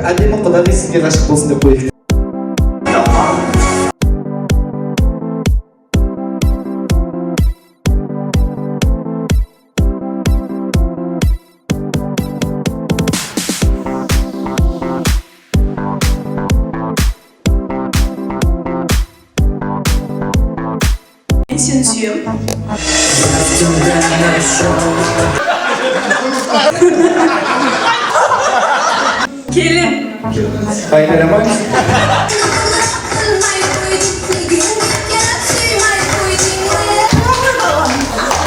әдемі құдағи сізге ғашық болсын деп қояйық. Мен сені сүйем. Келін. Қайнарамай.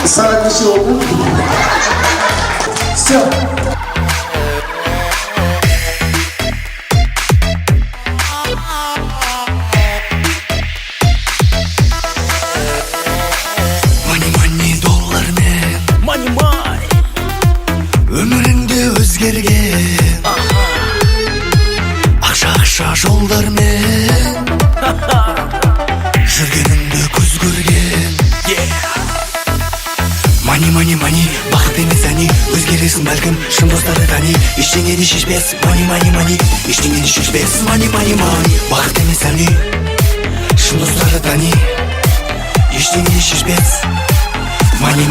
Сағат неше oldu? Все. Өміріңде өзгерген ақша жолдармен жүргеніңді көз көрген Мани, бақыт емес әне өзгересің бәлкім шын достарды тани ештеңені шешпес Мани, ештеңені шешпес Мани, бақыт емес әне шын достарды тани ештеңені шешпес Мани